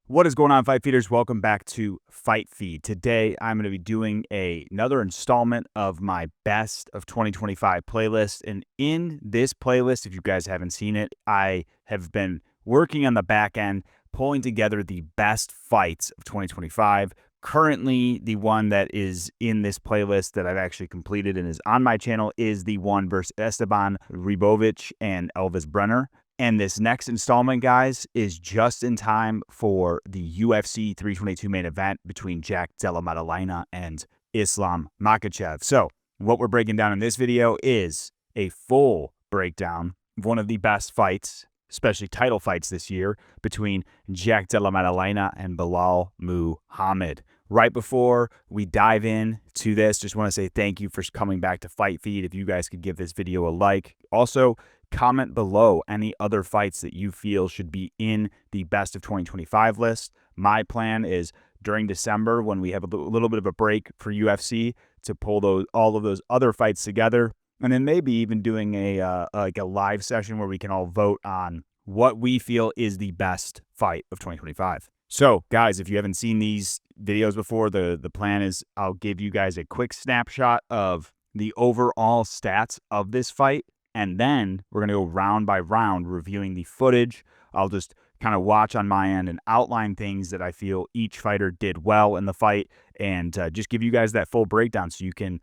What is going on, Fight Feeders? Welcome back to Fite Feed. Today, I'm going to be doing another installment of my Best of 2025 playlist. And in this playlist, if you guys haven't seen it, I have been working on the back end, pulling together the best fights of 2025. Currently, the one that is in this playlist that I've actually completed and is on my channel is the one versus Esteban Ribovic and Elvis Brenner. And this next installment, guys, is just in time for the UFC 322 main event between Della Maddalena and Islam Makhachev. So what we're breaking down in this video is a full breakdown of one of the best fights, especially title fights this year, between Della Maddalena and Belal Muhammad. Right before we dive in to this, just want to say thank you for coming back to Fite Feed. If you guys could give this video a like. Also, comment below any other fights that you feel should be in the best of 2025 list. My plan is during December, when we have a little bit of a break for UFC, to pull all of those other fights together, and then maybe even doing a live session where we can all vote on what we feel is the best fight of 2025. So, guys, if you haven't seen these videos before, the plan is I'll give you guys a quick snapshot of the overall stats of this fight. And then we're going to go round by round reviewing the footage. I'll just kind of watch on my end and outline things that I feel each fighter did well in the fight, and just give you guys that full breakdown so you can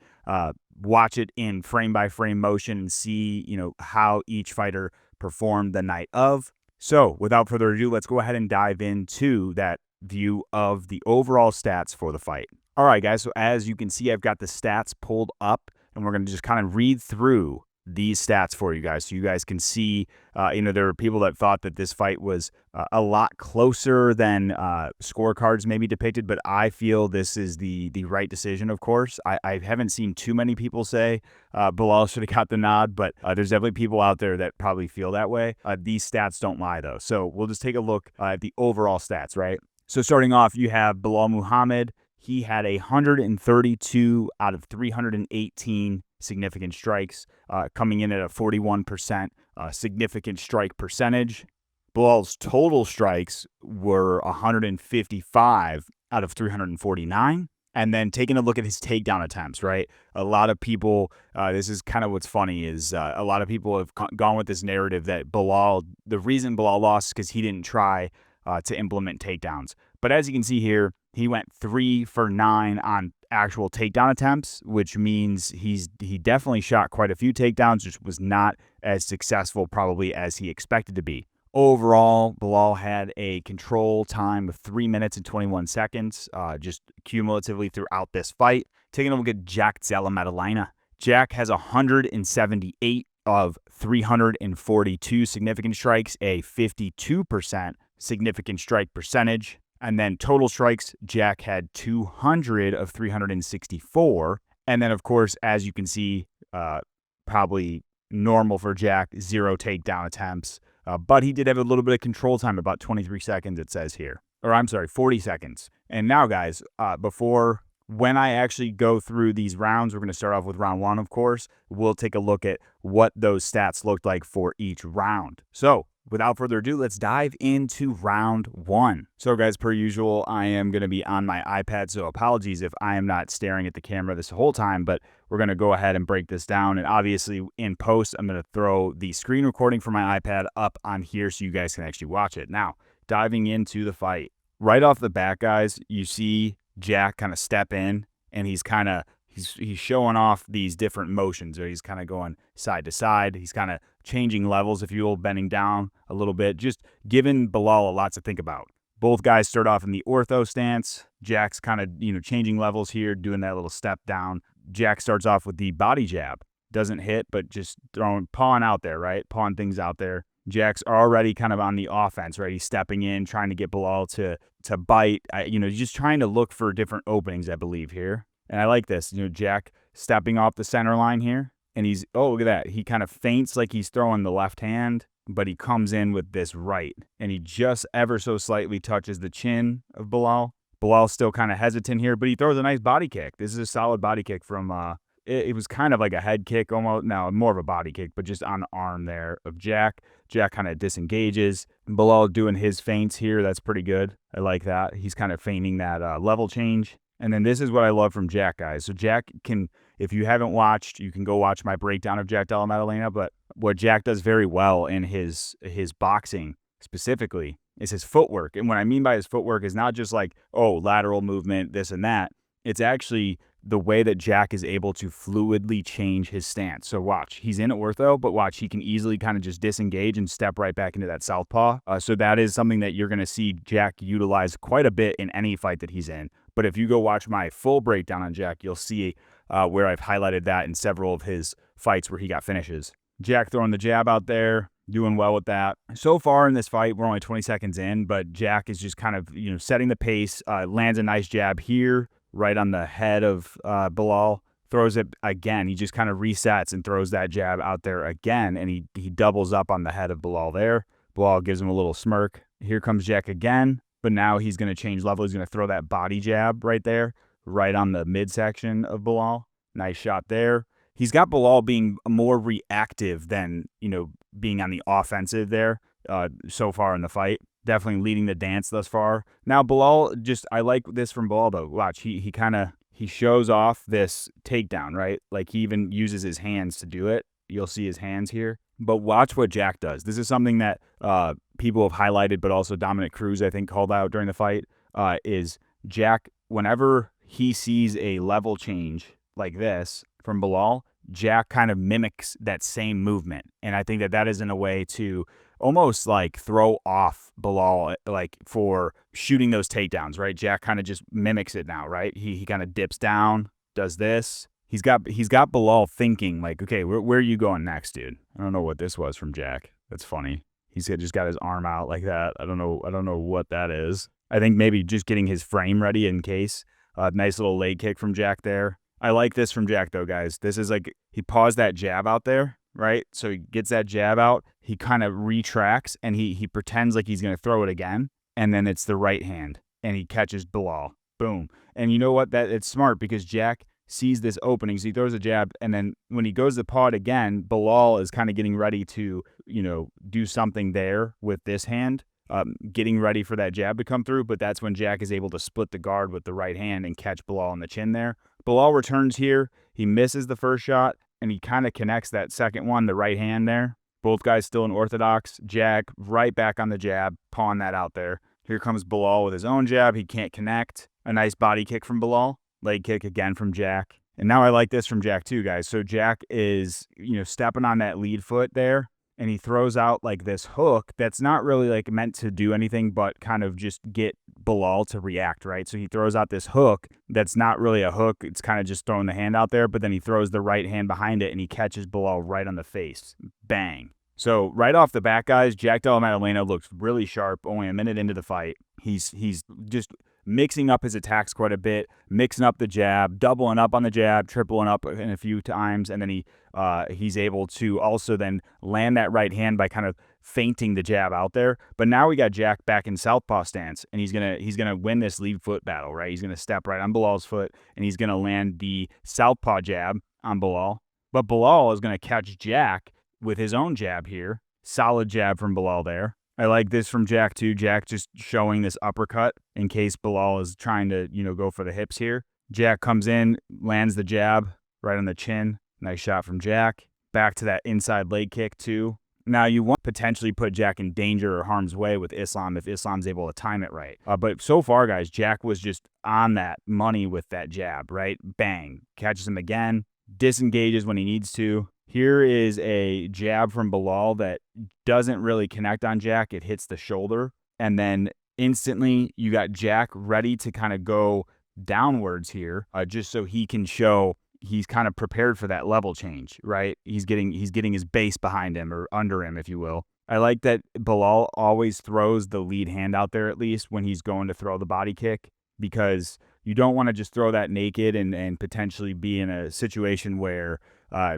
watch it in frame by frame motion and see, how each fighter performed the night of. So without further ado, let's go ahead and dive into that view of the overall stats for the fight. All right, guys. So as you can see, I've got the stats pulled up, and we're going to just kind of read through these stats for you guys so you guys can see. There were people that thought that this fight was a lot closer than scorecards maybe depicted, but I feel this is the right decision. Of course, I haven't seen too many people say Belal should have got the nod, but there's definitely people out there that probably feel that way. These stats don't lie, though, so we'll just take a look at the overall stats, right? So starting off, you have Belal Muhammad. He had 132 out of 318 significant strikes, coming in at a 41% significant strike percentage. Belal's total strikes were 155 out of 349. And then taking a look at his takedown attempts, right? A lot of people, this is kind of what's funny, is a lot of people have gone with this narrative that the reason Belal lost is because he didn't try to implement takedowns. But as you can see here, he went 3 for 9 on actual takedown attempts, which means he definitely shot quite a few takedowns, just was not as successful probably as he expected to be. Overall, Belal had a control time of 3 minutes and 21 seconds, just cumulatively throughout this fight. Taking a look at Della Maddalena. Jack has 178 of 342 significant strikes, a 52% significant strike percentage. And then total strikes, Jack had 200 of 364. And then, of course, as you can see, probably normal for Jack, 0 takedown attempts. But he did have a little bit of control time, about 23 seconds, it says here. Or I'm sorry, 40 seconds. And now, guys, when I actually go through these rounds, we're going to start off with round 1, of course. We'll take a look at what those stats looked like for each round. So, without further ado, let's dive into round 1. So, guys, per usual, I am going to be on my iPad, so apologies if I am not staring at the camera this whole time, but we're going to go ahead and break this down. And obviously, in post, I'm going to throw the screen recording for my iPad up on here so you guys can actually watch it. Now, diving into the fight. Right off the bat, guys, you see Jack kind of step in, and he's showing off these different motions, or he's kind of going side to side. He's kind of changing levels, if you will, bending down a little bit, just giving Belal a lot to think about. Both guys start off in the ortho stance. Jack's kind of, changing levels here, doing that little step down. Jack starts off with the body jab. Doesn't hit, but just pawing out there, right? Pawing things out there. Jack's already kind of on the offense, right? He's stepping in, trying to get Belal to bite. Just trying to look for different openings, I believe, here. And I like this, Jack stepping off the center line here. And look at that. He kind of feints like he's throwing the left hand, but he comes in with this right. And he just ever so slightly touches the chin of Belal. Belal's still kind of hesitant here, but he throws a nice body kick. This is a solid body kick from, it was kind of like a head kick almost. Now, more of a body kick, but just on the arm there of Jack. Jack kind of disengages. Belal doing his feints here. That's pretty good. I like that. He's kind of feigning that level change. And then this is what I love from Jack, guys. So Jack can, if you haven't watched, you can go watch my breakdown of Jack Della Maddalena. But what Jack does very well in his boxing specifically is his footwork. And what I mean by his footwork is not just like, oh, lateral movement, this and that. It's actually the way that Jack is able to fluidly change his stance. So watch, he's in ortho, but watch, he can easily kind of just disengage and step right back into that southpaw. So that is something that you're going to see Jack utilize quite a bit in any fight that he's in. But if you go watch my full breakdown on Jack, you'll see where I've highlighted that in several of his fights where he got finishes. Jack throwing the jab out there, doing well with that. So far in this fight, we're only 20 seconds in, but Jack is just kind of, setting the pace, lands a nice jab here, right on the head of Belal, throws it again. He just kind of resets and throws that jab out there again, and he doubles up on the head of Belal there. Belal gives him a little smirk. Here comes Jack again, but now he's going to change level. He's going to throw that body jab right there, right on the midsection of Belal. Nice shot there. He's got Belal being more reactive than, being on the offensive there so far in the fight. Definitely leading the dance thus far. Now, Belal, I like this from Belal, though. Watch, he shows off this takedown, right? Like, he even uses his hands to do it. You'll see his hands here. But watch what Jack does. This is something that people have highlighted, but also Dominic Cruz, I think, called out during the fight, is Jack, whenever he sees a level change like this from Belal, Jack kind of mimics that same movement. And I think that is in a way to almost like throw off Belal, like for shooting those takedowns, right? Jack kind of just mimics it now, right? He kind of dips down, does this. He's got Belal thinking like, okay, where are you going next, dude? I don't know what this was from Jack. That's funny. He's just got his arm out like that. I don't know what that is. I think maybe just getting his frame ready in case. Nice little leg kick from Jack there. I like this from Jack, though, guys. This is like, he paused that jab out there, right? So he gets that jab out. He kind of retracts, and he pretends like he's going to throw it again. And then it's the right hand, and he catches Belal. Boom. And you know what? It's smart because Jack sees this opening. So he throws a jab, and then when he goes to paw it again, Belal is kind of getting ready to, do something there with this hand. Getting ready for that jab to come through, but that's when Jack is able to split the guard with the right hand and catch Belal on the chin there. Belal returns here. He misses the first shot, and he kind of connects that second one, the right hand there. Both guys still in orthodox. Jack right back on the jab, pawing that out there. Here comes Belal with his own jab. He can't connect. A nice body kick from Belal. Leg kick again from Jack. And now I like this from Jack too, guys. So Jack is, stepping on that lead foot there, and he throws out like this hook that's not really like meant to do anything but kind of just get Belal to react, right? So he throws out this hook that's not really a hook. It's kind of just throwing the hand out there, but then he throws the right hand behind it, and he catches Belal right on the face. Bang. So right off the bat, guys, Jack Della Maddalena looks really sharp only a minute into the fight. He's just mixing up his attacks quite a bit, mixing up the jab, doubling up on the jab, tripling up in a few times, and then he's able to also then land that right hand by kind of feinting the jab out there. But now we got Jack back in southpaw stance, and he's gonna win this lead foot battle, right? He's gonna step right on Belal's foot, and he's gonna land the southpaw jab on Belal. But Belal is gonna catch Jack with his own jab here. Solid jab from Belal there. I like this from Jack too. Jack just showing this uppercut in case Belal is trying to, go for the hips here. Jack comes in, lands the jab right on the chin. Nice shot from Jack. Back to that inside leg kick too. Now you want to potentially put Jack in danger or harm's way with Islam if Islam's able to time it right. But so far, guys, Jack was just on that money with that jab, right? Bang. Catches him again. Disengages when he needs to. Here is a jab from Belal that doesn't really connect on Jack. It hits the shoulder. And then instantly you got Jack ready to kind of go downwards here just so he can show he's kind of prepared for that level change, right? He's getting his base behind him or under him, if you will. I like that Belal always throws the lead hand out there at least when he's going to throw the body kick, because you don't want to just throw that naked and potentially be in a situation where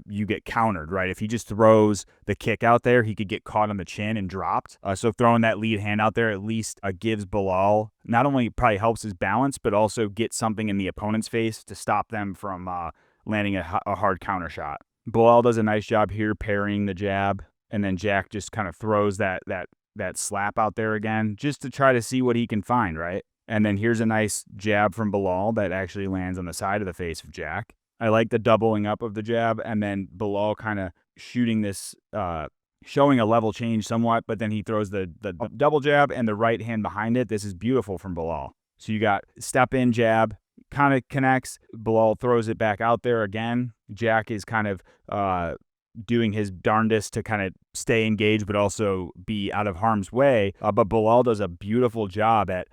you get countered, right? If he just throws the kick out there, he could get caught on the chin and dropped. So throwing that lead hand out there at least gives Belal, not only probably helps his balance, but also get something in the opponent's face to stop them from landing a hard counter shot. Belal does a nice job here parrying the jab. And then Jack just kind of throws that slap out there again, just to try to see what he can find, right? And then here's a nice jab from Belal that actually lands on the side of the face of Jack. I like the doubling up of the jab, and then Belal kind of shooting this, showing a level change somewhat, but then he throws the double jab and the right hand behind it. This is beautiful from Belal. So you got step in jab, kind of connects. Belal throws it back out there again. Jack is kind of doing his darndest to kind of stay engaged, but also be out of harm's way. But Belal does a beautiful job at,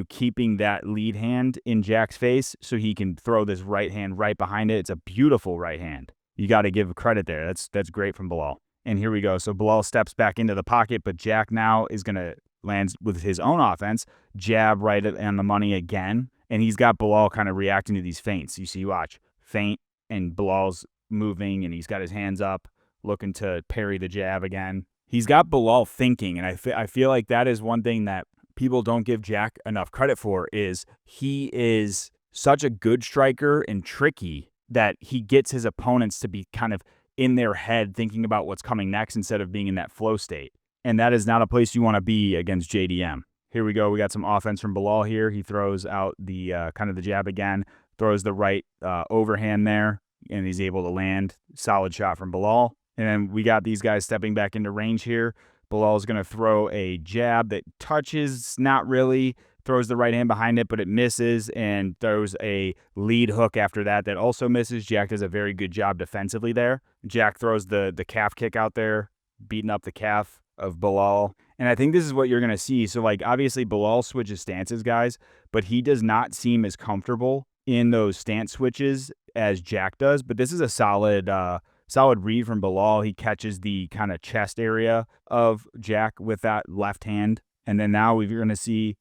keeping that lead hand in Jack's face so he can throw this right hand right behind it. It's a beautiful right hand. You got to give credit there. That's great from Belal. And here we go. So Belal steps back into the pocket, but Jack now is going to land with his own offense, jab right on the money again. And he's got Belal kind of reacting to these feints. You see, watch, feint, and Belal's moving, and he's got his hands up, looking to parry the jab again. He's got Belal thinking, and I feel like that is one thing that people don't give Jack enough credit for, is he is such a good striker and tricky that he gets his opponents to be kind of in their head thinking about what's coming next instead of being in that flow state. And that is not a place you want to be against JDM. Here we go. We got some offense from Belal here. He throws out the kind of the jab again, throws the right overhand there, and he's able to land. Solid shot from Belal. And then we got these guys stepping back into range here. Belal is going to throw a jab that touches, not really, throws the right hand behind it, but it misses, and throws a lead hook after that also misses. Jack does a very good job defensively there. Jack throws the calf kick out there, beating up the calf of Belal. And I think this is what you're going to see. So, like, obviously Belal switches stances, guys, but he does not seem as comfortable in those stance switches as Jack does. But this is a solid read from Belal. He catches the kind of chest area of Jack with that left hand. And then now what we're going to see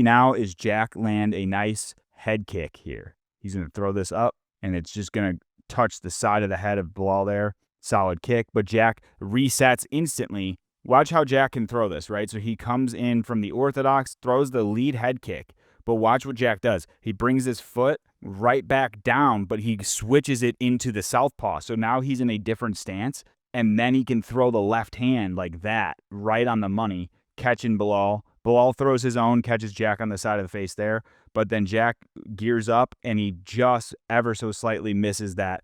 now is Jack land a nice head kick here. He's going to throw this up, and it's just going to touch the side of the head of Belal there. Solid kick, but Jack resets instantly. Watch how Jack can throw this, right? So he comes in from the orthodox, throws the lead head kick, but watch what Jack does. He brings his foot right back down, but he switches it into the southpaw. So now he's in a different stance, and then he can throw the left hand like that, right on the money, catching Belal. Belal throws his own, catches Jack on the side of the face there, but then Jack gears up, and he just ever so slightly misses that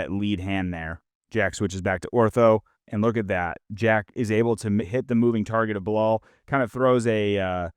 lead hand there. Jack switches back to ortho, and look at that. Jack is able to hit the moving target of Belal, kind of throws a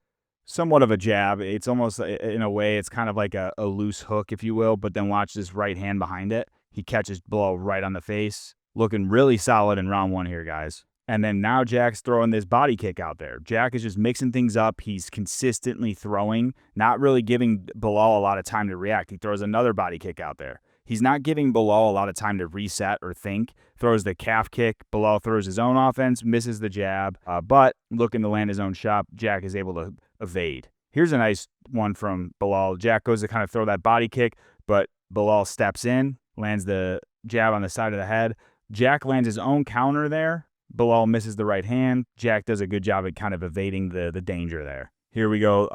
somewhat of a jab. It's almost, in a way, it's kind of like a loose hook, if you will, but then watch this right hand behind it. He catches Belal right on the face. Looking really solid in round one here, guys. And then now Jack's throwing this body kick out there. Jack is just mixing things up. He's consistently throwing, not really giving Belal a lot of time to react. He throws another body kick out there. He's not giving Belal a lot of time to reset or think. Throws the calf kick. Belal throws his own offense, misses the jab, but looking to land his own shot, Jack is able to evade. Here's a nice one from Belal. Jack goes to kind of throw that body kick, but Belal steps in, lands the jab on the side of the head. Jack lands his own counter there. Belal misses the right hand. Jack does a good job at kind of evading the danger there. Here we go.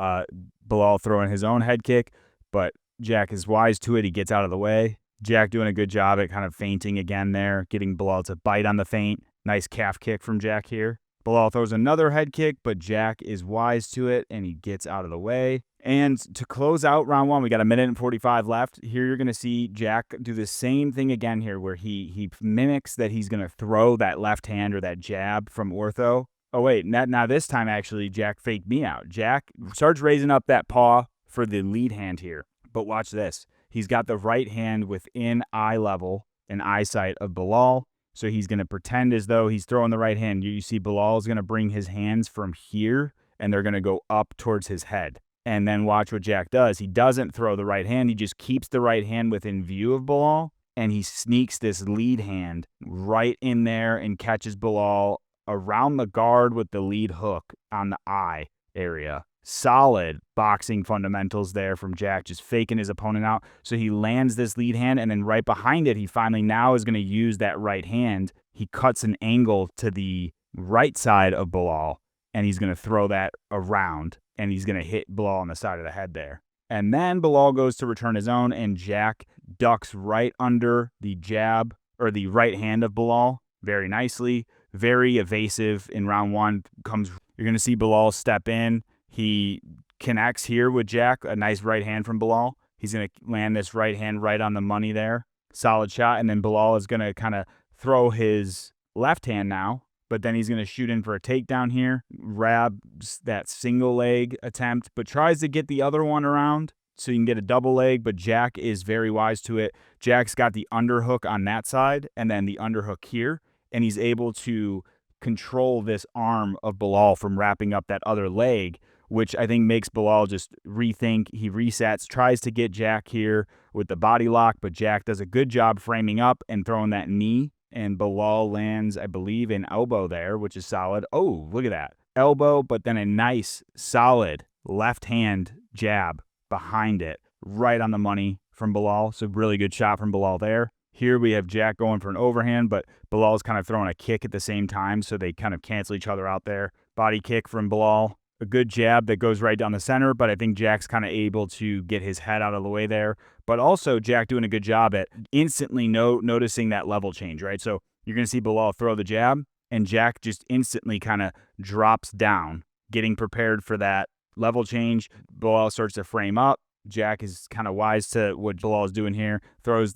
Belal throwing his own head kick, but Jack is wise to it. He gets out of the way. Jack doing a good job at kind of feinting again there, getting Belal to bite on the feint. Nice calf kick from Jack here. Belal throws another head kick, but Jack is wise to it, and he gets out of the way. And to close out round one, we got 1:45 left. Here you're going to see Jack do the same thing again here, where he mimics that he's going to throw that left hand or that jab from ortho. Oh, wait, now this time, actually, Jack faked me out. Jack starts raising up that paw for the lead hand here. But watch this. He's got the right hand within eye level and eyesight of Belal. So he's going to pretend as though he's throwing the right hand. You see Belal is going to bring his hands from here, and they're going to go up towards his head. And then watch what Jack does. He doesn't throw the right hand. He just keeps the right hand within view of Belal, and he sneaks this lead hand right in there and catches Belal around the guard with the lead hook on the eye area. Solid boxing fundamentals there from Jack, just faking his opponent out. So he lands this lead hand, and then right behind it, he finally now is going to use that right hand. He cuts an angle to the right side of Belal, and he's going to throw that around, and he's going to hit Belal on the side of the head there. And then Belal goes to return his own, and Jack ducks right under the jab, or the right hand of Belal, very nicely, very evasive in round one. You're going to see Belal step in. He connects here with Jack, a nice right hand from Belal. He's going to land this right hand right on the money there. Solid shot. And then Belal is going to kind of throw his left hand now, but then he's going to shoot in for a takedown here, grabs that single leg attempt, but tries to get the other one around so you can get a double leg, but Jack is very wise to it. Jack's got the underhook on that side and then the underhook here, and he's able to control this arm of Belal from wrapping up that other leg, which I think makes Belal just rethink. He resets, tries to get Jack here with the body lock, but Jack does a good job framing up and throwing that knee, and Belal lands, I believe, an elbow there, which is solid. Oh, look at that. Elbow, but then a nice, solid left hand jab behind it, right on the money from Belal. So really good shot from Belal there. Here we have Jack going for an overhand, but Belal's kind of throwing a kick at the same time, so they kind of cancel each other out there. Body kick from Belal. A good jab that goes right down the center, but I think Jack's kind of able to get his head out of the way there. But also Jack doing a good job at instantly noticing that level change, right? So you're going to see Belal throw the jab, and Jack just instantly kind of drops down, getting prepared for that level change. Belal starts to frame up. Jack is kind of wise to what Belal is doing here. Tries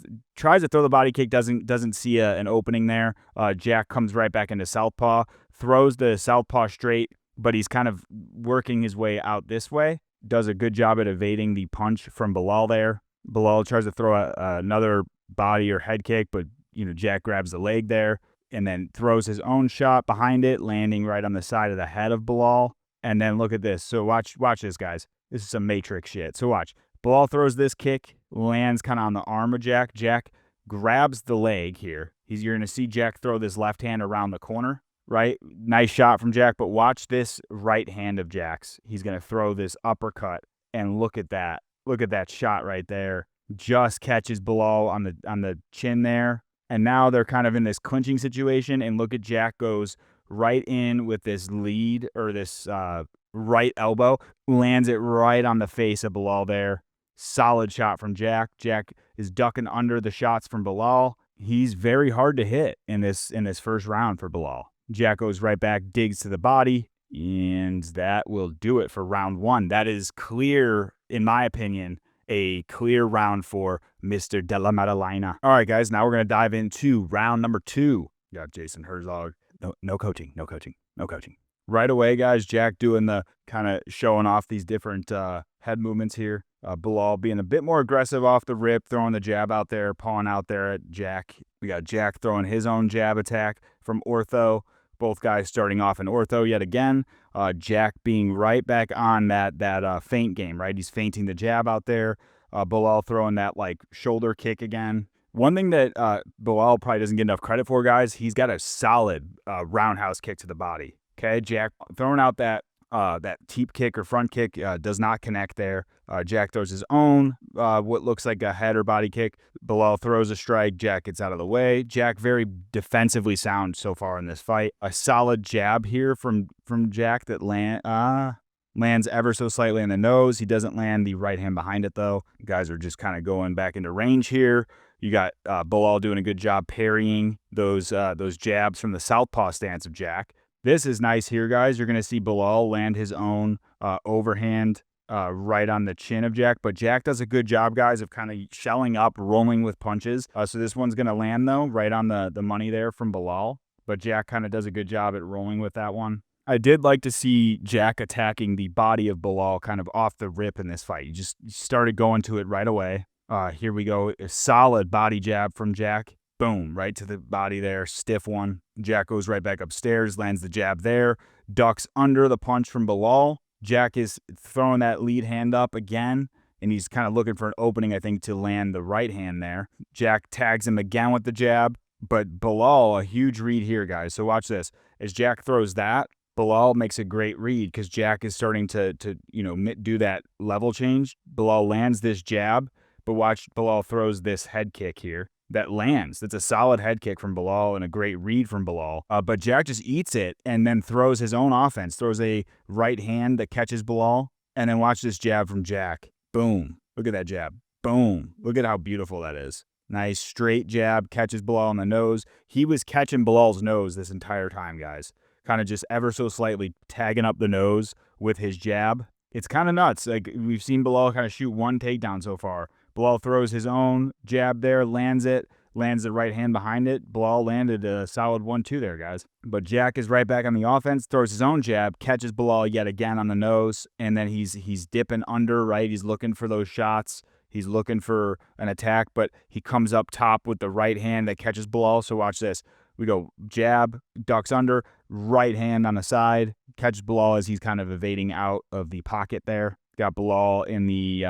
to throw the body kick, doesn't see an opening there. Jack comes right back into southpaw, throws the southpaw straight, but he's kind of working his way out this way. Does a good job at evading the punch from Belal there. Belal tries to throw another body or head kick, but Jack grabs the leg there and then throws his own shot behind it, landing right on the side of the head of Belal. And then look at this. So watch this, guys. This is some Matrix shit. So watch. Belal throws this kick, lands kind of on the arm of Jack. Jack grabs the leg here. You're going to see Jack throw this left hand around the corner, right? Nice shot from Jack, but watch this right hand of Jack's. He's going to throw this uppercut, and look at that. Look at that shot right there. Just catches Belal on the chin there. And now they're kind of in this clinching situation, and look at Jack goes right in with this lead or this right elbow, lands it right on the face of Belal there. Solid shot from Jack. Jack is ducking under the shots from Belal. He's very hard to hit in this first round for Belal. Jack goes right back, digs to the body, and that will do it for round one. That is clear, in my opinion, a clear round for Mr. Della Maddalena. All right, guys, now we're going to dive into round number two. Got Jason Herzog. No coaching. Right away, guys, Jack doing the kind of showing off these different head movements here. Belal being a bit more aggressive off the rip, throwing the jab out there, pawing out there at Jack. We got Jack throwing his own jab attack from ortho. Both guys starting off in ortho yet again. Jack being right back on that feint game, right? He's feinting the jab out there. Belal throwing that shoulder kick again. One thing that Belal probably doesn't get enough credit for, guys, he's got a solid roundhouse kick to the body. Okay, Jack throwing out that teep kick or front kick does not connect there. Jack throws his own, what looks like a head or body kick. Belal throws a strike. Jack gets out of the way. Jack very defensively sound so far in this fight. A solid jab here from Jack that lands ever so slightly in the nose. He doesn't land the right hand behind it, though. Guys are just kind of going back into range here. You got Belal doing a good job parrying those jabs from the southpaw stance of Jack. This is nice here, guys. You're going to see Belal land his own overhand right on the chin of Jack. But Jack does a good job, guys, of kind of shelling up, rolling with punches. So this one's going to land, though, right on the money there from Belal. But Jack kind of does a good job at rolling with that one. I did like to see Jack attacking the body of Belal kind of off the rip in this fight. He just started going to it right away. Here we go. A solid body jab from Jack. Boom, right to the body there, stiff one. Jack goes right back upstairs, lands the jab there, ducks under the punch from Belal. Jack is throwing that lead hand up again, and he's kind of looking for an opening, I think, to land the right hand there. Jack tags him again with the jab, but Belal, a huge read here, guys. So watch this. As Jack throws that, Belal makes a great read because Jack is starting to do that level change. Belal lands this jab, but watch Belal throws this head kick here. That lands. That's a solid head kick from Belal and a great read from Belal. But Jack just eats it and then throws his own offense. Throws a right hand that catches Belal. And then watch this jab from Jack. Boom. Look at that jab. Boom. Look at how beautiful that is. Nice straight jab, catches Belal on the nose. He was catching Belal's nose this entire time, guys. Kind of just ever so slightly tagging up the nose with his jab. It's kind of nuts. Like, we've seen Belal kind of shoot one takedown so far. Belal throws his own jab there, lands it, lands the right hand behind it. Belal landed a solid 1-2 there, guys. But Jack is right back on the offense, throws his own jab, catches Belal yet again on the nose, and then he's dipping under, right? He's looking for those shots. He's looking for an attack, but he comes up top with the right hand that catches Belal. So watch this. We go jab, ducks under, right hand on the side, catches Belal as he's kind of evading out of the pocket there. Got Belal in the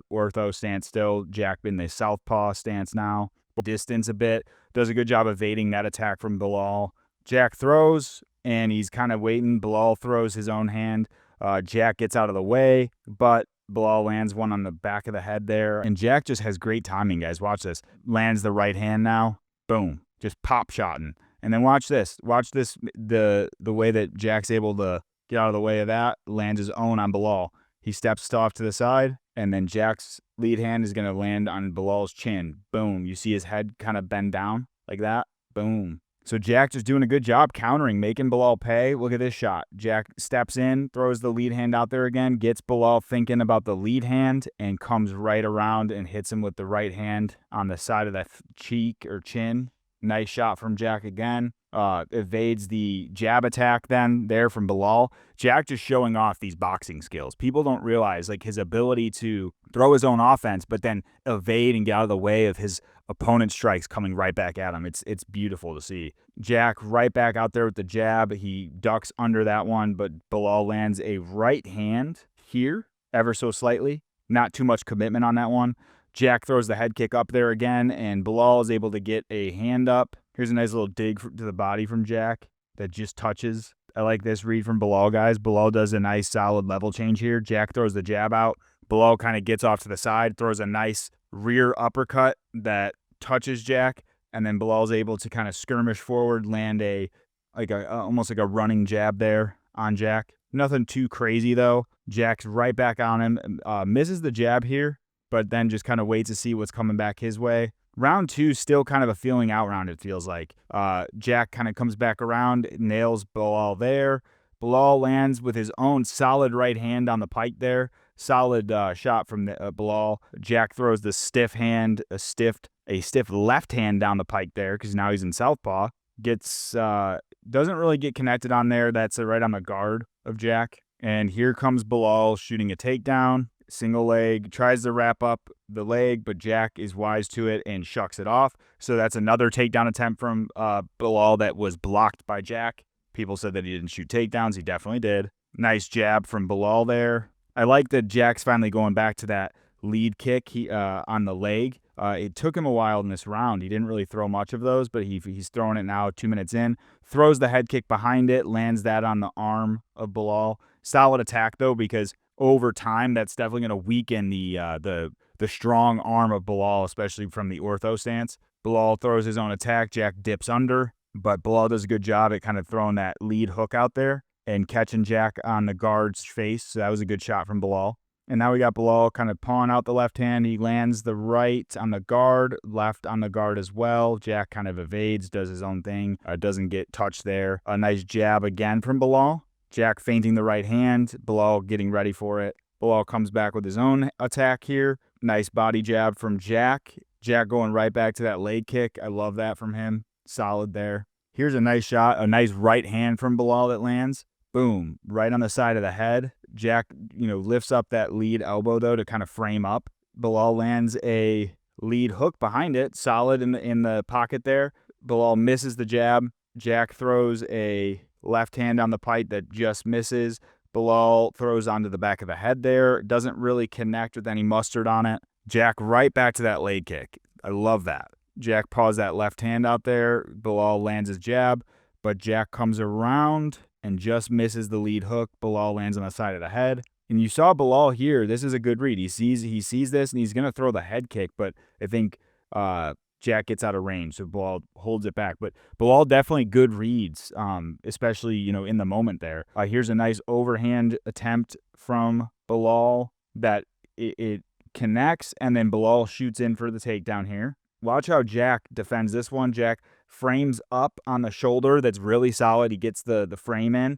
ortho stance still, Jack in the southpaw stance now. Distance a bit, does a good job evading that attack from Belal. Jack throws, and he's kind of waiting. Belal throws his own hand. Jack gets out of the way, but Belal lands one on the back of the head there. And Jack just has great timing, guys. Watch this. Lands the right hand now. Boom. Just pop-shotting. And then watch this. Watch this, the way that Jack's able to get out of the way of that. Lands his own on Belal. He steps off to the side, and then Jack's lead hand is going to land on Belal's chin. Boom. You see his head kind of bend down like that. Boom. So Jack just doing a good job countering, making Belal pay. Look at this shot. Jack steps in, throws the lead hand out there again, gets Belal thinking about the lead hand, and comes right around and hits him with the right hand on the side of the cheek or chin. Nice shot from Jack again. Evades the jab attack then there from Belal. Jack just showing off these boxing skills. People don't realize, like, his ability to throw his own offense, but then evade and get out of the way of his opponent's strikes coming right back at him. It's beautiful to see. Jack right back out there with the jab. He ducks under that one, but Belal lands a right hand here, ever so slightly. Not too much commitment on that one. Jack throws the head kick up there again, and Belal is able to get a hand up. Here's a nice little dig to the body from Jack that just touches. I like this read from Belal, guys. Belal does a nice solid level change here. Jack throws the jab out. Belal kind of gets off to the side, throws a nice rear uppercut that touches Jack, and then Belal's able to kind of skirmish forward, land almost like a running jab there on Jack. Nothing too crazy, though. Jack's right back on him. Misses the jab here, but then just kind of waits to see what's coming back his way. Round two, still kind of a feeling out round, it feels like. Jack kind of comes back around, nails Belal there. Belal lands with his own solid right hand on the pike there. Solid shot from Belal. Jack throws the stiff hand, a stiff left hand down the pike there, because now he's in southpaw. Doesn't really get connected on there. That's right on the guard of Jack. And here comes Belal shooting a takedown. Single leg, tries to wrap up the leg, but Jack is wise to it and shucks it off. So that's another takedown attempt from Belal that was blocked by Jack. People said that he didn't shoot takedowns. He definitely did. Nice jab from Belal there. I like that Jack's finally going back to that lead kick on the leg. It took him a while in this round. He didn't really throw much of those, but he's throwing it now 2 minutes in. Throws the head kick behind it, lands that on the arm of Belal. Solid attack, though, because over time, that's definitely going to weaken the strong arm of Belal, especially from the ortho stance. Belal throws his own attack. Jack dips under, but Belal does a good job at kind of throwing that lead hook out there and catching Jack on the guard's face. So that was a good shot from Belal. And now we got Belal kind of pawing out the left hand. He lands the right on the guard, left on the guard as well. Jack kind of evades, does his own thing, doesn't get touched there. A nice jab again from Belal. Jack feinting the right hand, Belal getting ready for it. Belal comes back with his own attack here. Nice body jab from Jack. Jack going right back to that leg kick. I love that from him. Solid there. Here's a nice shot, a nice right hand from Belal that lands. Boom, right on the side of the head. Jack, lifts up that lead elbow, though, to kind of frame up. Belal lands a lead hook behind it, solid in the pocket there. Belal misses the jab. Jack throws a left hand on the pike that just misses. Belal throws onto the back of the head there. Doesn't really connect with any mustard on it. Jack right back to that leg kick. I love that. Jack paws that left hand out there. Belal lands his jab, but Jack comes around and just misses the lead hook. Belal lands on the side of the head. And you saw Belal here. This is a good read. He sees this, and he's going to throw the head kick, but I think Jack gets out of range, so Belal holds it back. But Belal definitely good reads, especially, in the moment there. Here's a nice overhand attempt from Belal that it connects, and then Belal shoots in for the takedown here. Watch how Jack defends this one. Jack frames up on the shoulder. That's really solid. He gets the frame in.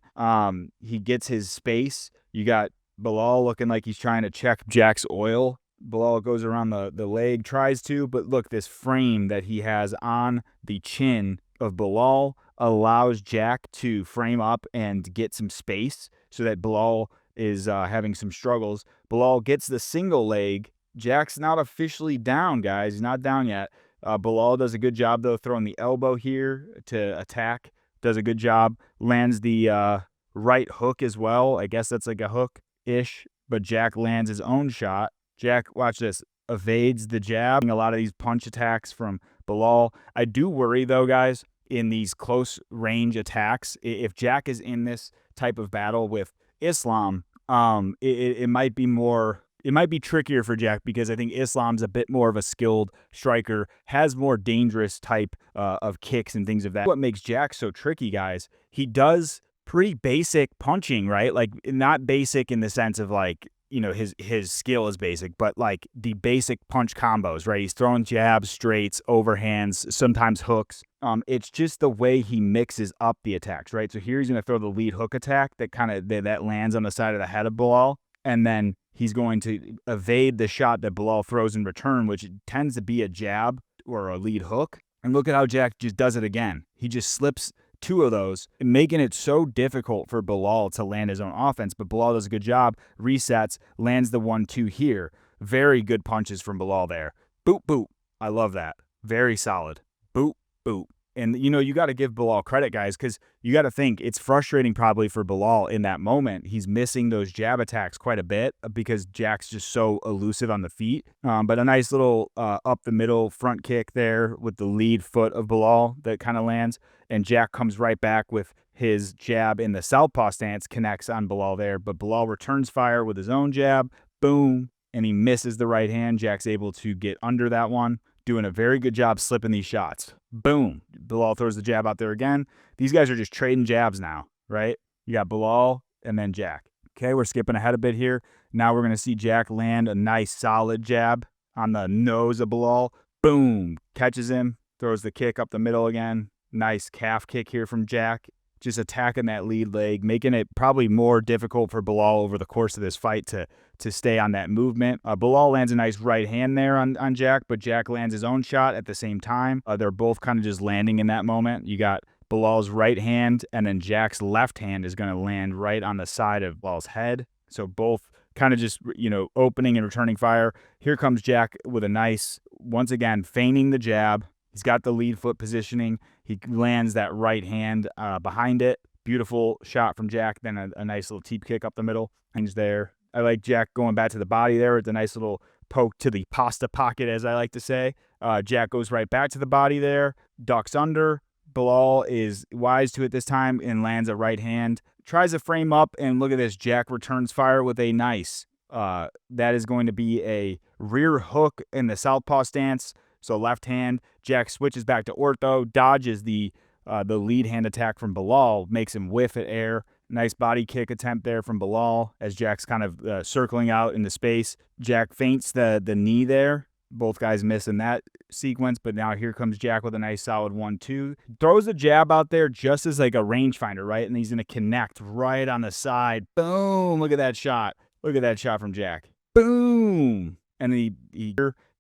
He gets his space. You got Belal looking like he's trying to check Jack's oil. Belal goes around the leg, tries to, but look, this frame that he has on the chin of Belal allows Jack to frame up and get some space so that Belal is having some struggles. Belal gets the single leg. Jack's not officially down, guys. He's not down yet. Belal does a good job, though, throwing the elbow here to attack. Does a good job. Lands the right hook as well. I guess that's like a hook-ish, but Jack lands his own shot. Jack, watch this, evades the jab. A lot of these punch attacks from Belal. I do worry, though, guys, in these close range attacks, if Jack is in this type of battle with Islam, it might be more... It might be trickier for Jack because I think Islam's a bit more of a skilled striker, has more dangerous type of kicks and things of that. What makes Jack so tricky, guys, he does pretty basic punching, right? Like, not basic in the sense of like, you know, his skill is basic, but like the basic punch combos, right? He's throwing jabs, straights, overhands, sometimes hooks. It's just the way he mixes up the attacks, right? So here he's going to throw the lead hook attack that that lands on the side of the head of Belal, and then he's going to evade the shot that Belal throws in return, which tends to be a jab or a lead hook. And look at how Jack just does it again. He just slips two of those, making it so difficult for Belal to land his own offense. But Belal does a good job, resets, lands the 1-2 here. Very good punches from Belal there. Boop, boop. I love that. Very solid. Boop, boop. And, you know, you got to give Belal credit, guys, because you got to think it's frustrating probably for Belal in that moment. He's missing those jab attacks quite a bit because Jack's just so elusive on the feet. But a nice little up the middle front kick there with the lead foot of Belal that kind of lands. And Jack comes right back with his jab in the southpaw stance, connects on Belal there. But Belal returns fire with his own jab. Boom. And he misses the right hand. Jack's able to get under that one. Doing a very good job slipping these shots. Boom. Belal throws the jab out there again. These guys are just trading jabs now, right? You got Belal and then Jack. Okay, we're skipping ahead a bit here. Now we're going to see Jack land a nice solid jab on the nose of Belal. Boom. Catches him. Throws the kick up the middle again. Nice calf kick here from Jack. Just attacking that lead leg, making it probably more difficult for Belal over the course of this fight to stay on that movement. Belal lands a nice right hand there on Jack, but Jack lands his own shot at the same time. They're both kind of just landing in that moment. You got Belal's right hand, and then Jack's left hand is going to land right on the side of Belal's head. So both kind of just, you know, opening and returning fire. Here comes Jack with a nice, once again, feigning the jab. He's got the lead foot positioning. He lands that right hand behind it. Beautiful shot from Jack. Then a nice little teep kick up the middle. Hangs there. I like Jack going back to the body there with a nice little poke to the pasta pocket, as I like to say. Jack goes right back to the body there. Ducks under. Belal is wise to it this time and lands a right hand. Tries to frame up, and look at this. Jack returns fire with a nice. That is going to be a rear hook in the southpaw stance. So left hand, Jack switches back to ortho, dodges the lead hand attack from Belal, makes him whiff at air. Nice body kick attempt there from Belal as Jack's kind of circling out into space. Jack feints the knee there. Both guys miss in that sequence, but now here comes Jack with a nice solid 1-2. Throws a jab out there just as like a rangefinder, right? And he's going to connect right on the side. Boom! Look at that shot. Look at that shot from Jack. Boom! And he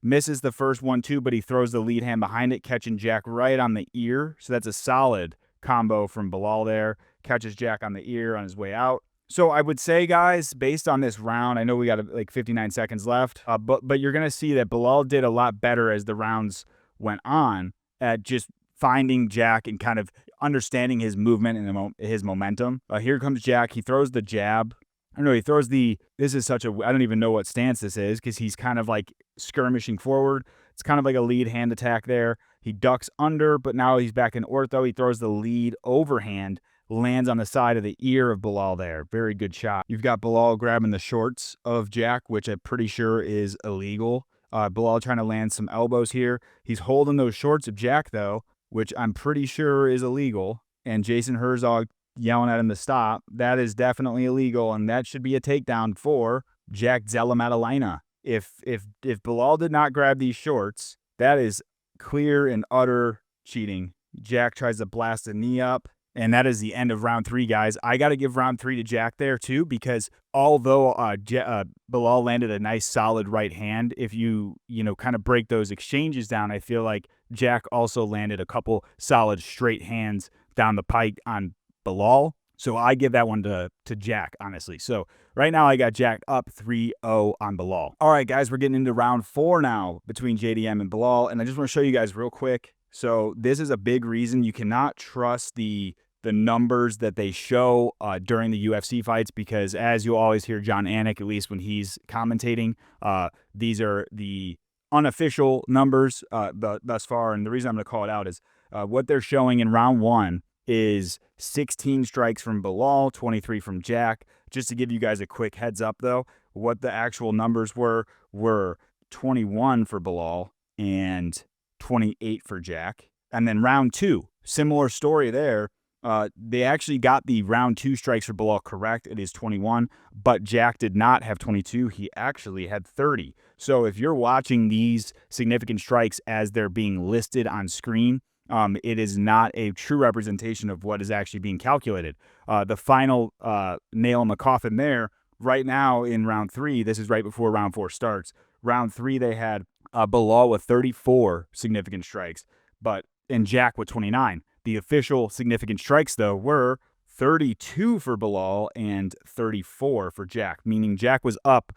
misses the first 1-2, but he throws the lead hand behind it, catching Jack right on the ear. So that's a solid combo from Belal there. Catches Jack on the ear on his way out. So I would say, guys, based on this round, I know we got like 59 seconds left, but you're going to see that Belal did a lot better as the rounds went on at just finding Jack and kind of understanding his movement and his momentum. Here comes Jack. He throws the jab. I don't know, he throws this is such a, I don't even know what stance this is because he's kind of like skirmishing forward. It's kind of like a lead hand attack there. He ducks under, but now he's back in ortho. He throws the lead overhand, lands on the side of the ear of Belal there. Very good shot. You've got Belal grabbing the shorts of Jack, which I'm pretty sure is illegal. Belal trying to land some elbows here. He's holding those shorts of Jack, though, which I'm pretty sure is illegal. And Jason Herzog yelling at him to stop. That is definitely illegal, and that should be a takedown for Jack Della Maddalena. If Belal did not grab these shorts, that is clear and utter cheating. Jack tries to blast a knee up, and that is the end of round 3, guys. I got to give round 3 to Jack there, too, because although Belal landed a nice solid right hand, if you kind of break those exchanges down, I feel like Jack also landed a couple solid straight hands down the pike on Belal. So I give that one to Jack, honestly. So right now I got Jack up 3-0 on Belal. All right, guys, we're getting into round 4 now between JDM and Belal, and I just want to show you guys real quick. So this is a big reason you cannot trust the numbers that they show during the UFC fights, because as you always hear John Anik, at least when he's commentating, these are the unofficial numbers thus far. And the reason I'm going to call it out is what they're showing in round 1 is 16 strikes from Belal, 23 from Jack. Just to give you guys a quick heads up, though, what the actual numbers were 21 for Belal and 28 for Jack. And then round 2, similar story there. They actually got the round 2 strikes for Belal correct. It is 21, but Jack did not have 22. He actually had 30. So if you're watching these significant strikes as they're being listed on screen, it is not a true representation of what is actually being calculated. The final nail in the coffin there, right now in round 3, this is right before round 4 starts. Round 3, they had Belal with 34 significant strikes, and Jack with 29. The official significant strikes, though, were 32 for Belal and 34 for Jack, meaning Jack was up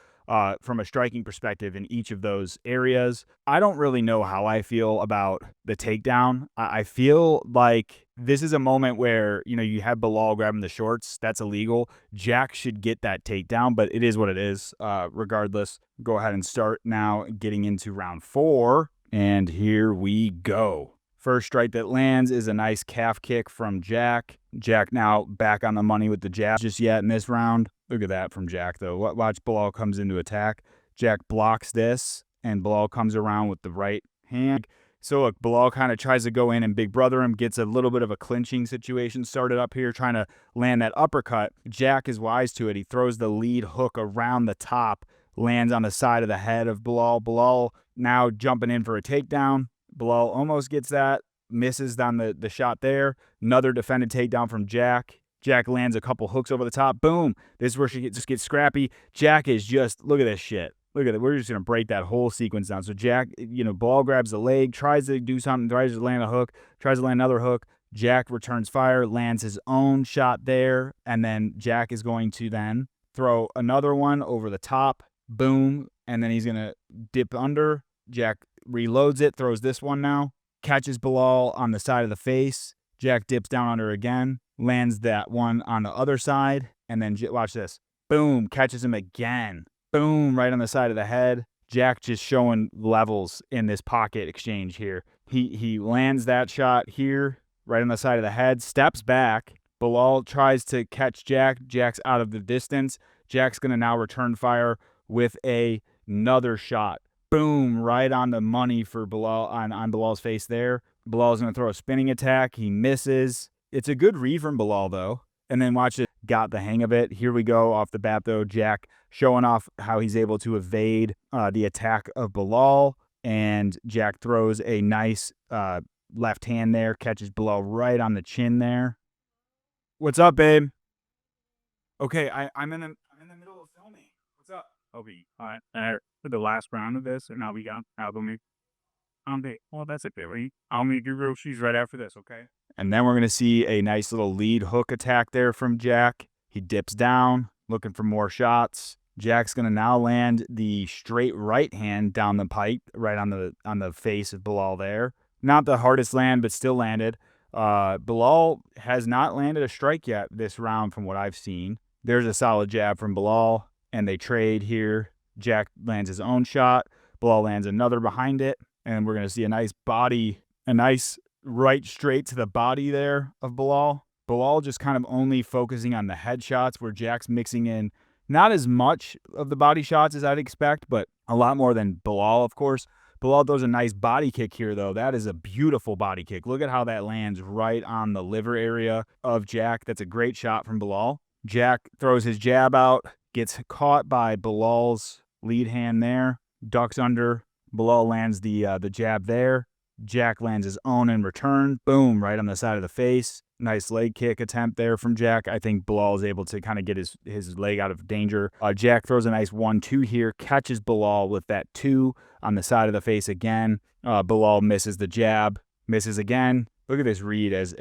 from a striking perspective in each of those areas. I don't really know how I feel about the takedown. I feel like this is a moment where, you have Belal grabbing the shorts. That's illegal. Jack should get that takedown, but it is what it is. Regardless, go ahead and start now getting into round 4, and here we go. First strike that lands is a nice calf kick from Jack. Jack now back on the money with the jab just yet in this round. Look at that from Jack, though. Watch Belal comes into attack. Jack blocks this, and Belal comes around with the right hand. So look, Belal kind of tries to go in and big brother him, gets a little bit of a clinching situation started up here, trying to land that uppercut. Jack is wise to it. He throws the lead hook around the top, lands on the side of the head of Belal. Belal now jumping in for a takedown. Belal almost gets that, misses down the shot there. Another defended takedown from Jack. Jack lands a couple hooks over the top. Boom. This is where she just gets scrappy. Jack is just, look at this shit. Look at it. We're just going to break that whole sequence down. So Jack, Belal grabs the leg, tries to do something, tries to land a hook, tries to land another hook. Jack returns fire, lands his own shot there, and then Jack is going to then throw another one over the top. Boom. And then he's going to dip under. Jack reloads it, throws this one now, catches Belal on the side of the face. Jack dips down under again, lands that one on the other side, and then watch this. Boom, catches him again. Boom, right on the side of the head. Jack just showing levels in this pocket exchange here. He lands that shot here, right on the side of the head, steps back. Belal tries to catch Jack. Jack's out of the distance. Jack's going to now return fire with another shot. Boom, right on the money for Belal, on Belal's face there. Belal's going to throw a spinning attack. He misses. It's a good read from Belal, though. And then watch it. Got the hang of it. Here we go off the bat, though. Jack showing off how he's able to evade the attack of Belal. And Jack throws a nice left hand there. Catches Belal right on the chin there. What's up, babe? Okay, I'm in the middle of filming. What's up? Okay, all right. For the last round of this, and now we got album. Well, that's it, baby. I'll make your groceries right after this, okay? And then we're going to see a nice little lead hook attack there from Jack. He dips down, looking for more shots. Jack's going to now land the straight right hand down the pipe, right on the face of Belal there. Not the hardest land, but still landed. Belal has not landed a strike yet this round from what I've seen. There's a solid jab from Belal, and they trade here. Jack lands his own shot. Belal lands another behind it. And we're going to see a nice right straight to the body there of Belal. Belal just kind of only focusing on the headshots, where Jack's mixing in not as much of the body shots as I'd expect, but a lot more than Belal, of course. Belal throws a nice body kick here, though. That is a beautiful body kick. Look at how that lands right on the liver area of Jack. That's a great shot from Belal. Jack throws his jab out, gets caught by Belal's lead hand there, ducks under. Belal lands the jab there. Jack lands his own in return. Boom, right on the side of the face. Nice leg kick attempt there from Jack. I think Belal is able to kind of get his leg out of danger. Jack throws a nice 1-2 here, catches Belal with that 2 on the side of the face again. Belal misses the jab, misses again. Look at this read as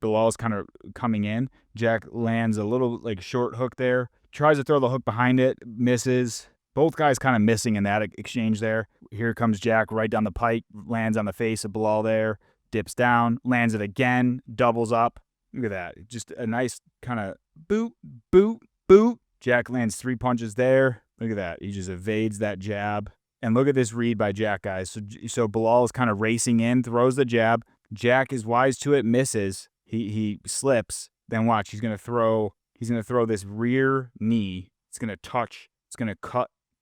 Belal's kind of coming in. Jack lands a little like short hook there. Tries to throw the hook behind it, misses. Both guys kind of missing in that exchange there. Here comes Jack right down the pike, lands on the face of Belal there, dips down, lands it again, doubles up. Look at that. Just a nice kind of boot, boot, boot. Jack lands 3 punches there. Look at that. He just evades that jab. And look at this read by Jack, guys. So Belal is kind of racing in, throws the jab. Jack is wise to it, misses. He slips. Then watch, he's gonna throw this rear knee. It's gonna touch. It's gonna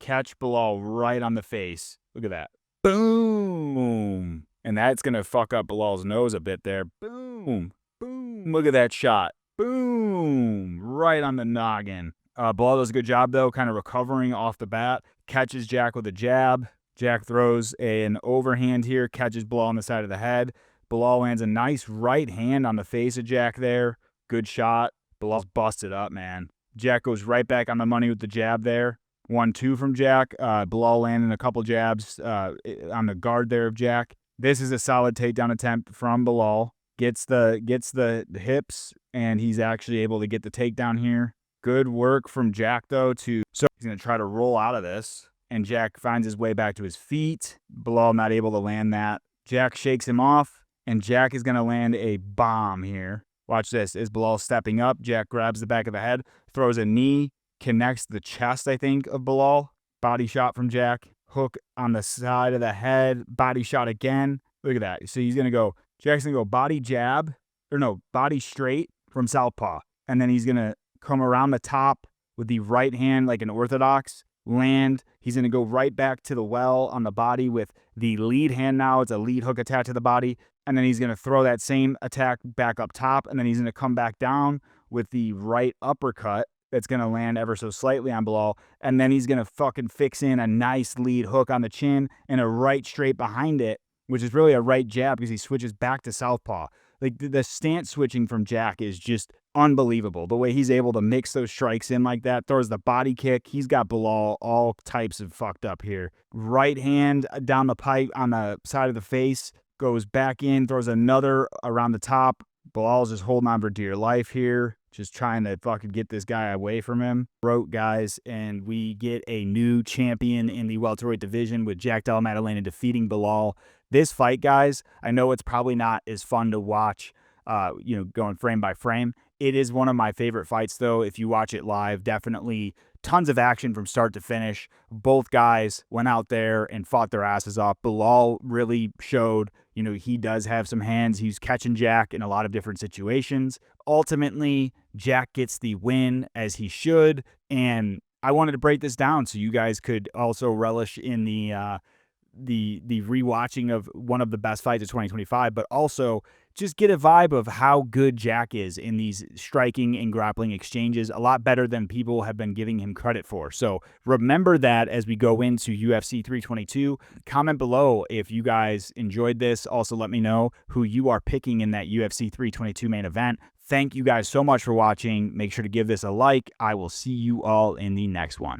catch Belal right on the face. Look at that. Boom. And that's gonna fuck up Belal's nose a bit there. Boom. Boom. Look at that shot. Boom. Right on the noggin. Belal does a good job though, kind of recovering off the bat. Catches Jack with a jab. Jack throws an overhand here, catches Belal on the side of the head. Belal lands a nice right hand on the face of Jack there. Good shot. Belal's busted up, man. Jack goes right back on the money with the jab there. 1-2 from Jack. Belal landing a couple jabs on the guard there of Jack. This is a solid takedown attempt from Belal. Gets the hips, and he's actually able to get the takedown here. Good work from Jack, though, so he's going to try to roll out of this, and Jack finds his way back to his feet. Belal not able to land that. Jack shakes him off, and Jack is going to land a bomb here. Watch this. As Belal stepping up, Jack grabs the back of the head, throws a knee, connects the chest, I think, of Belal. Body shot from Jack. Hook on the side of the head. Body shot again. Look at that. So Jack's going to go body jab, body straight from southpaw. And then he's going to come around the top with the right hand like an orthodox. Land. He's going to go right back to the well on the body with the lead hand now. It's a lead hook attached to the body. And then he's going to throw that same attack back up top. And then he's going to come back down with the right uppercut that's going to land ever so slightly on Belal. And then he's going to fucking fix in a nice lead hook on the chin and a right straight behind it, which is really a right jab because he switches back to southpaw. Like the stance switching from Jack is just unbelievable. The way he's able to mix those strikes in like that, throws the body kick. He's got Belal all types of fucked up here. Right hand down the pipe on the side of the face, goes back in, throws another around the top. Belal's just holding on for dear life here, just trying to fucking get this guy away from him. Broke, guys, and we get a new champion in the welterweight division with Jack Della Maddalena defeating Belal. This fight, guys, I know it's probably not as fun to watch, going frame by frame. It is one of my favorite fights, though. If you watch it live, definitely tons of action from start to finish. Both guys went out there and fought their asses off. Belal really showed, he does have some hands. He's catching Jack in a lot of different situations. Ultimately, Jack gets the win, as he should. And I wanted to break this down so you guys could also relish in the rewatching of one of the best fights of 2025, but also just get a vibe of how good Jack is in these striking and grappling exchanges, a lot better than people have been giving him credit for. So remember that as we go into UFC 322. Comment below if you guys enjoyed this. Also, let me know who you are picking in that UFC 322 main event. Thank you guys so much for watching. Make sure to give this a like. I will see you all in the next one.